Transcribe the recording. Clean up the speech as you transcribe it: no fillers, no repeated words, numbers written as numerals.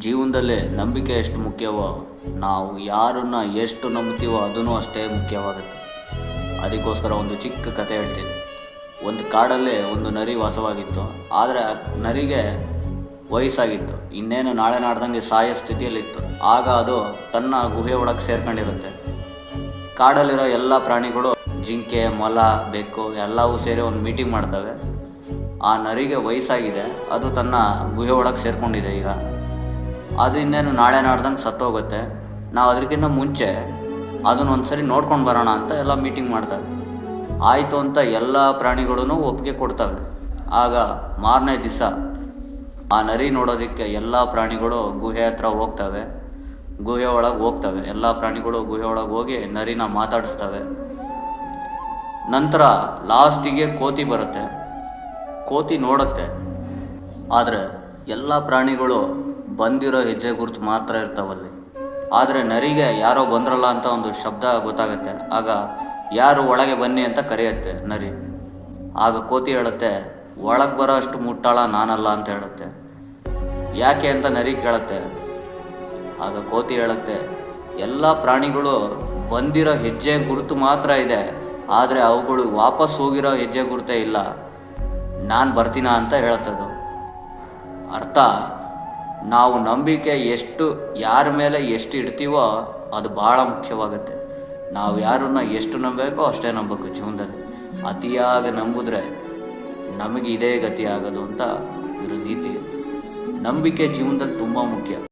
ಜೀವನದಲ್ಲಿ ನಂಬಿಕೆ ಎಷ್ಟು ಮುಖ್ಯವೋ ನಾವು ಯಾರನ್ನ ಎಷ್ಟು ನಂಬ್ತೀವೋ ಅದೂ ಅಷ್ಟೇ ಮುಖ್ಯವಾಗುತ್ತೆ. ಅದಕ್ಕೋಸ್ಕರ ಒಂದು ಚಿಕ್ಕ ಕತೆ ಹೇಳ್ತೀನಿ. ಒಂದು ಕಾಡಲ್ಲಿ ಒಂದು ನರಿ ವಾಸವಾಗಿತ್ತು. ಆದರೆ ಆ ನರಿಗೆ ವಯಸ್ಸಾಗಿತ್ತು. ಇನ್ನೇನು ನಾಳೆ ನಾಡ್ದಂಗೆ ಸಾಯೋ ಸ್ಥಿತಿಯಲ್ಲಿತ್ತು. ಆಗ ಅದು ತನ್ನ ಗುಹೆ ಒಳಗೆ ಸೇರ್ಕೊಂಡಿರುತ್ತೆ. ಕಾಡಲ್ಲಿರೋ ಎಲ್ಲ ಪ್ರಾಣಿಗಳು ಜಿಂಕೆ, ಮೊಲ, ಬೆಕ್ಕು ಎಲ್ಲವೂ ಸೇರಿ ಒಂದು ಮೀಟಿಂಗ್ ಮಾಡ್ತವೆ. ಆ ನರಿಗೆ ವಯಸ್ಸಾಗಿದೆ, ಅದು ತನ್ನ ಗುಹೆ ಒಳಗೆ ಸೇರ್ಕೊಂಡಿದೆ. ಈಗ ಅದು ಇನ್ನೇನು ನಾಳೆ ನಾಡ್ದಂಗೆ ಸತ್ತೋಗುತ್ತೆ. ನಾವು ಅದಕ್ಕಿಂತ ಮುಂಚೆ ಅದನ್ನು ಒಂದು ಸರಿ ನೋಡ್ಕೊಂಡು ಬರೋಣ ಅಂತ ಎಲ್ಲ ಮೀಟಿಂಗ್ ಮಾಡ್ತಾರೆ. ಆಯಿತು ಅಂತ ಎಲ್ಲ ಪ್ರಾಣಿಗಳೂ ಒಪ್ಪಿಗೆ ಕೊಡ್ತವೆ. ಆಗ ಮಾರನೇ ದಿವಸ ಆ ನರಿ ನೋಡೋದಕ್ಕೆ ಎಲ್ಲ ಪ್ರಾಣಿಗಳು ಗುಹೆ ಹತ್ರ ಹೋಗ್ತವೆ. ಗುಹೆ ಒಳಗೆ ಹೋಗ್ತವೆ. ಎಲ್ಲ ಪ್ರಾಣಿಗಳು ಗುಹೆ ಒಳಗೆ ಹೋಗಿ ನರಿನ ಮಾತಾಡಿಸ್ತವೆ. ನಂತರ ಲಾಸ್ಟಿಗೆ ಕೋತಿ ಬರುತ್ತೆ. ಕೋತಿ ನೋಡುತ್ತೆ, ಆದರೆ ಎಲ್ಲ ಪ್ರಾಣಿಗಳು ಬಂದಿರೋ ಹೆಜ್ಜೆ ಗುರುತು ಮಾತ್ರ ಇರ್ತಾವಲ್ಲಿ. ಆದರೆ ನರಿಗೆ ಯಾರೋ ಬಂದ್ರಲ್ಲ ಅಂತ ಒಂದು ಶಬ್ದ ಗೊತ್ತಾಗುತ್ತೆ. ಆಗ ಯಾರು ಒಳಗೆ ಬನ್ನಿ ಅಂತ ಕರೆಯುತ್ತೆ ನರಿ. ಆಗ ಕೋತಿ ಹೇಳುತ್ತೆ, ಒಳಗೆ ಬರೋ ಅಷ್ಟು ಮುಟ್ಟಾಳ ನಾನಲ್ಲ ಅಂತ ಹೇಳುತ್ತೆ. ಯಾಕೆ ಅಂತ ನರಿ ಕೇಳುತ್ತೆ. ಆಗ ಕೋತಿ ಹೇಳುತ್ತೆ, ಎಲ್ಲ ಪ್ರಾಣಿಗಳು ಬಂದಿರೋ ಹೆಜ್ಜೆ ಗುರುತು ಮಾತ್ರ ಇದೆ, ಆದರೆ ಅವುಗಳು ವಾಪಸ್ ಹೋಗಿರೋ ಹೆಜ್ಜೆ ಗುರುತೇ ಇಲ್ಲ. ನಾನು ಬರ್ತೀನ ಅಂತ ಹೇಳುತ್ತದು. ಅರ್ಥ, ನಾವು ನಂಬಿಕೆ ಎಷ್ಟು ಯಾರ ಮೇಲೆ ಎಷ್ಟು ಇಡ್ತೀವೋ ಅದು ಭಾಳ ಮುಖ್ಯವಾಗುತ್ತೆ. ನಾವು ಯಾರನ್ನ ಎಷ್ಟು ನಂಬಬೇಕೋ ಅಷ್ಟೇ ನಂಬಬೇಕು ಜೀವನದಲ್ಲಿ. ಅತಿಯಾಗಿ ನಂಬಿದ್ರೆ ನಮಗೆ ಇದೇ ಗತಿ ಆಗೋದು ಅಂತ ಇರೋ ನೀತಿ. ನಂಬಿಕೆ ಜೀವನದಲ್ಲಿ ತುಂಬ ಮುಖ್ಯ.